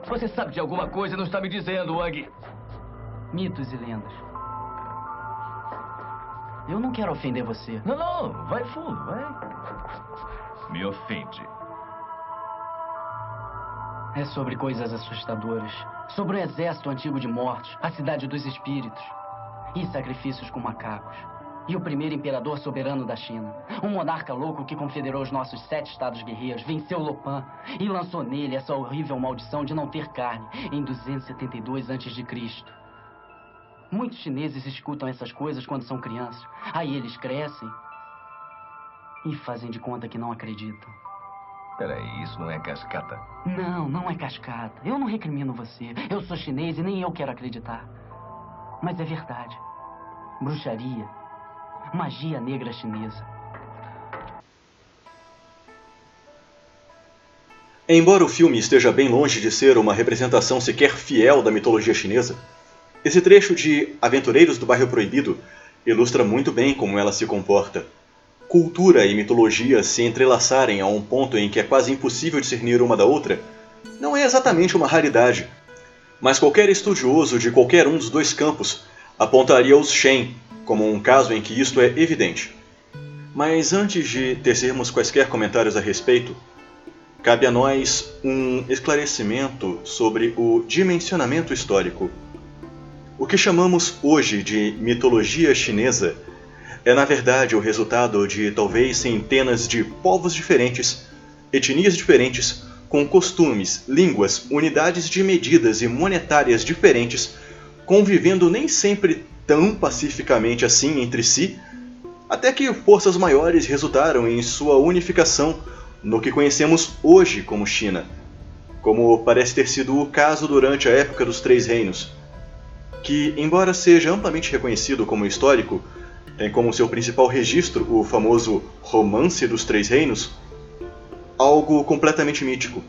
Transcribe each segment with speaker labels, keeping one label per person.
Speaker 1: Você sabe de alguma coisa e não está me dizendo, Wang.
Speaker 2: Mitos e lendas. Eu não quero ofender você.
Speaker 1: Não, vai fundo, vai. Me ofende.
Speaker 2: É sobre coisas assustadoras. Sobre o exército antigo de mortos, a cidade dos espíritos. E sacrifícios com macacos. E o primeiro imperador soberano da China. Um monarca louco que confederou os nossos 7 estados guerreiros, venceu Lopan e lançou nele essa horrível maldição de não ter carne em 272 a.C. Muitos chineses escutam essas coisas quando são crianças. Aí eles crescem e fazem de conta que não acreditam.
Speaker 1: Peraí, isso não é cascata?
Speaker 2: Não é cascata. Eu não recrimino você. Eu sou chinês e nem eu quero acreditar. Mas é verdade. Bruxaria. Magia negra chinesa.
Speaker 3: Embora o filme esteja bem longe de ser uma representação sequer fiel da mitologia chinesa, esse trecho de Aventureiros do Bairro Proibido ilustra muito bem como ela se comporta. Cultura e mitologia se entrelaçarem a um ponto em que é quase impossível discernir uma da outra não é exatamente uma raridade, mas qualquer estudioso de qualquer um dos dois campos apontaria os Shen como um caso em que isto é evidente. Mas antes de tecermos quaisquer comentários a respeito, cabe a nós um esclarecimento sobre o dimensionamento histórico. O que chamamos hoje de mitologia chinesa é na verdade o resultado de talvez centenas de povos diferentes, etnias diferentes, com costumes, línguas, unidades de medidas e monetárias diferentes, convivendo nem sempre tão pacificamente assim entre si, até que forças maiores resultaram em sua unificação no que conhecemos hoje como China, como parece ter sido o caso durante a época dos Três Reinos, que, embora seja amplamente reconhecido como histórico, tem como seu principal registro o famoso Romance dos Três Reinos, algo completamente mítico,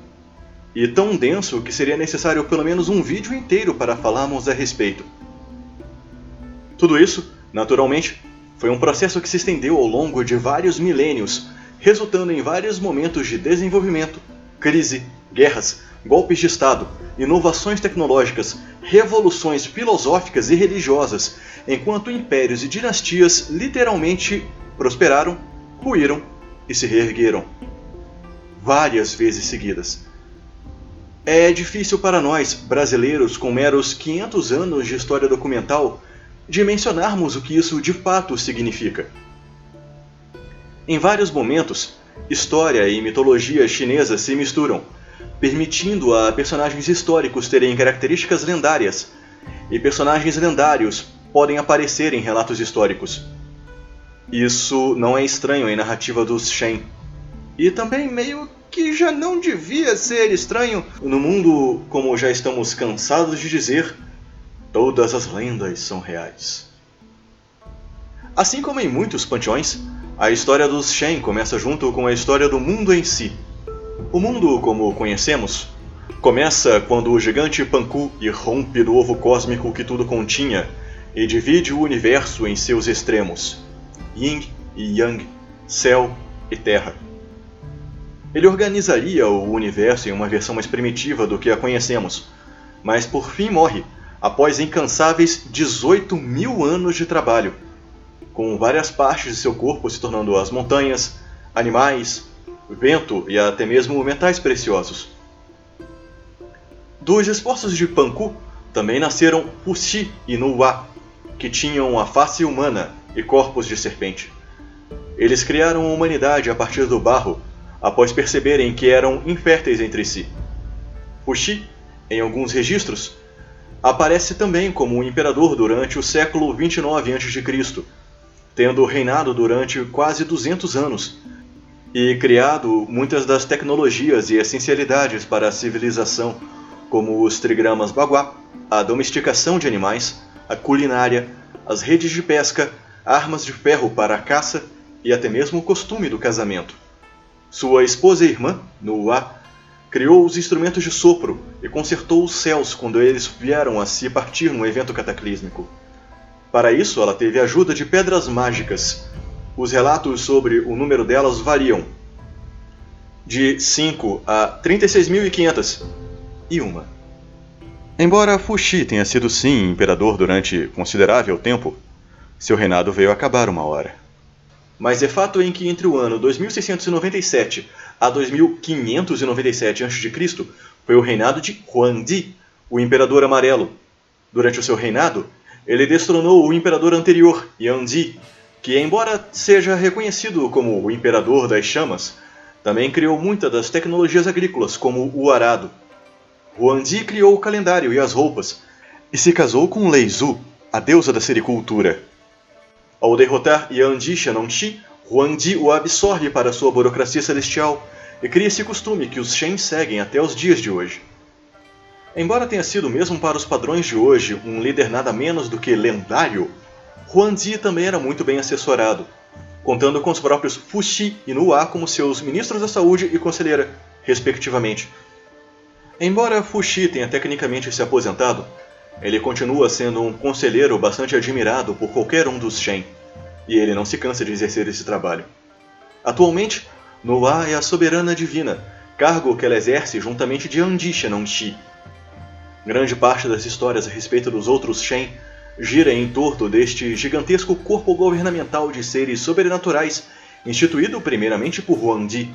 Speaker 3: e tão denso que seria necessário pelo menos um vídeo inteiro para falarmos a respeito. Tudo isso, naturalmente, foi um processo que se estendeu ao longo de vários milênios, resultando em vários momentos de desenvolvimento, crise, guerras, golpes de Estado, inovações tecnológicas, revoluções filosóficas e religiosas, enquanto impérios e dinastias literalmente prosperaram, ruíram e se reergueram. Várias vezes seguidas. É difícil para nós, brasileiros com meros 500 anos de história documental, dimensionarmos o que isso de fato significa. Em vários momentos, história e mitologia chinesa se misturam, permitindo a personagens históricos terem características lendárias, e personagens lendários podem aparecer em relatos históricos. Isso não é estranho em narrativa dos Shen, e também meio que já não devia ser estranho no mundo, como já estamos cansados de dizer, todas as lendas são reais. Assim como em muitos panteões, a história dos Shen começa junto com a história do mundo em si. O mundo, como o conhecemos, começa quando o gigante Panku irrompe do ovo cósmico que tudo continha e divide o universo em seus extremos, Yin e Yang, céu e terra. Ele organizaria o universo em uma versão mais primitiva do que a conhecemos, mas por fim morre, após incansáveis 18.000 anos de trabalho, com várias partes de seu corpo se tornando as montanhas, animais, vento e até mesmo metais preciosos. Dos esforços de Panku também nasceram Puxi e Nuwa, que tinham a face humana e corpos de serpente. Eles criaram a humanidade a partir do barro, após perceberem que eram inférteis entre si. Puxi, em alguns registros, aparece também como um imperador durante o século 29 a.C., tendo reinado durante quase 200 anos e criado muitas das tecnologias e essencialidades para a civilização, como os trigramas Bagua, a domesticação de animais, a culinária, as redes de pesca, armas de ferro para a caça e até mesmo o costume do casamento. Sua esposa e irmã, Nuwa, criou os instrumentos de sopro e consertou os céus quando eles vieram a se partir num evento cataclísmico. Para isso, ela teve a ajuda de pedras mágicas. Os relatos sobre o número delas variam de 5 a 36.500 e uma. Embora Fuxi tenha sido sim imperador durante considerável tempo, seu reinado veio a acabar uma hora. Mas é fato em que entre o ano 2697 a 2597 a.C. foi o reinado de Huangdi, o Imperador Amarelo. Durante o seu reinado, ele destronou o imperador anterior, Yangdi, que, embora seja reconhecido como o Imperador das Chamas, também criou muitas das tecnologias agrícolas, como o arado. Huangdi criou o calendário e as roupas, e se casou com Lei Zhu, a deusa da sericultura. Ao derrotar Yangdi Shanongxi, Huangdi o absorve para sua burocracia celestial e cria esse costume que os Shen seguem até os dias de hoje. Embora tenha sido, mesmo para os padrões de hoje, um líder nada menos do que lendário, Huangdi também era muito bem assessorado, contando com os próprios Fuxi e Nuwa como seus ministros da saúde e conselheira, respectivamente. Embora Fuxi tenha tecnicamente se aposentado, ele continua sendo um conselheiro bastante admirado por qualquer um dos Shen, e ele não se cansa de exercer esse trabalho. Atualmente, Nuwa é a soberana divina, cargo que ela exerce juntamente de Yangdi Shanongxi. Grande parte das histórias a respeito dos outros Shen gira em torno deste gigantesco corpo governamental de seres sobrenaturais, instituído primeiramente por Huangdi.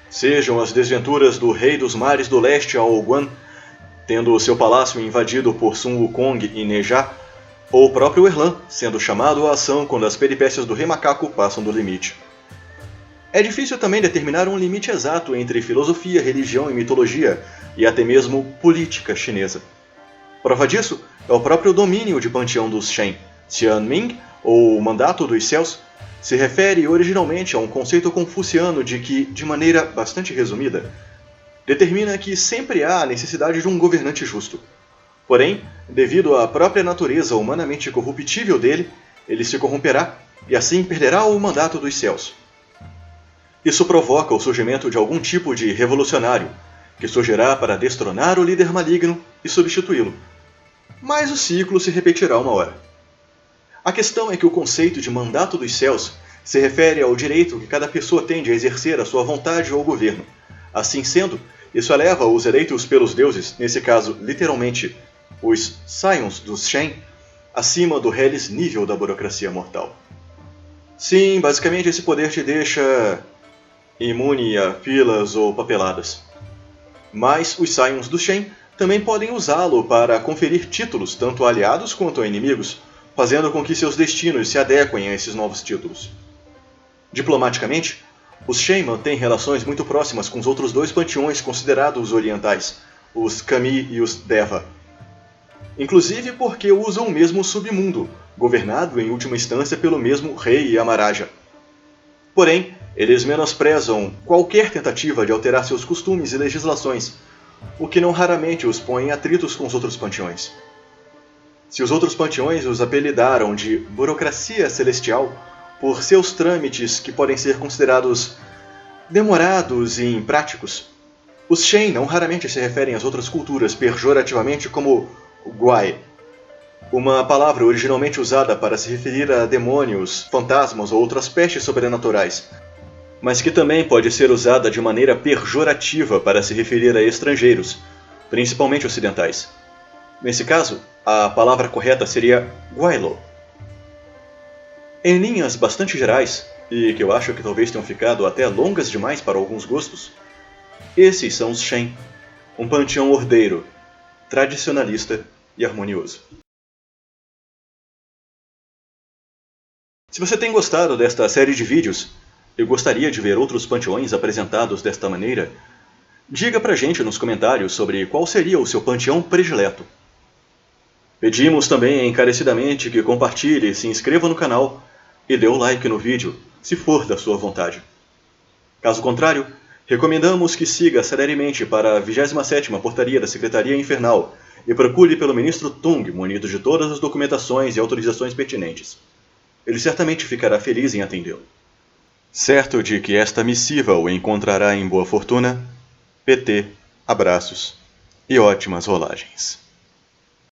Speaker 3: Sejam as desventuras do Rei dos Mares do Leste Ao Guan, tendo seu palácio invadido por Sun Wukong e Neja, ou o próprio Erlan sendo chamado à ação quando as peripécias do Rei Macaco passam do limite. É difícil também determinar um limite exato entre filosofia, religião e mitologia, e até mesmo política chinesa. Prova disso é o próprio domínio de panteão dos Shen. Tianming, ou Mandato dos Céus, se refere originalmente a um conceito confuciano de que, de maneira bastante resumida, determina que sempre há a necessidade de um governante justo. Porém, devido à própria natureza humanamente corruptível dele, ele se corromperá e assim perderá o mandato dos céus. Isso provoca o surgimento de algum tipo de revolucionário, que surgirá para destronar o líder maligno e substituí-lo. Mas o ciclo se repetirá uma hora. A questão é que o conceito de mandato dos céus se refere ao direito que cada pessoa tem de exercer a sua vontade ou governo. Assim sendo, isso eleva os eleitos pelos deuses, nesse caso literalmente os Scions dos Shen, acima do reles nível da burocracia mortal. Sim, basicamente esse poder te deixa imune a filas ou papeladas. Mas os Scions dos Shen também podem usá-lo para conferir títulos tanto a aliados quanto a inimigos, fazendo com que seus destinos se adequem a esses novos títulos. Diplomaticamente, os Shen mantêm relações muito próximas com os outros dois panteões considerados orientais, os Kami e os Deva. Inclusive porque usam o mesmo submundo, governado em última instância pelo mesmo rei Yamaraja. Porém, eles menosprezam qualquer tentativa de alterar seus costumes e legislações, o que não raramente os põe em atritos com os outros panteões. Se os outros panteões os apelidaram de burocracia celestial por seus trâmites que podem ser considerados demorados e impráticos, os Shen não raramente se referem às outras culturas pejorativamente como Guai, uma palavra originalmente usada para se referir a demônios, fantasmas ou outras pestes sobrenaturais, mas que também pode ser usada de maneira pejorativa para se referir a estrangeiros, principalmente ocidentais. Nesse caso, a palavra correta seria Guailo. Em linhas bastante gerais, e que eu acho que talvez tenham ficado até longas demais para alguns gostos, esses são os Shen, um panteão ordeiro, tradicionalista e harmonioso. Se você tem gostado desta série de vídeos e gostaria de ver outros panteões apresentados desta maneira, diga pra gente nos comentários sobre qual seria o seu panteão predileto. Pedimos também encarecidamente que compartilhe, se inscreva no canal e dê o like no vídeo, se for da sua vontade. Caso contrário, recomendamos que siga celeremente para a 27ª Portaria da Secretaria Infernal e procure pelo Ministro Tung, munido de todas as documentações e autorizações pertinentes. Ele certamente ficará feliz em atendê-lo. Certo de que esta missiva o encontrará em boa fortuna, PT, abraços e ótimas rolagens.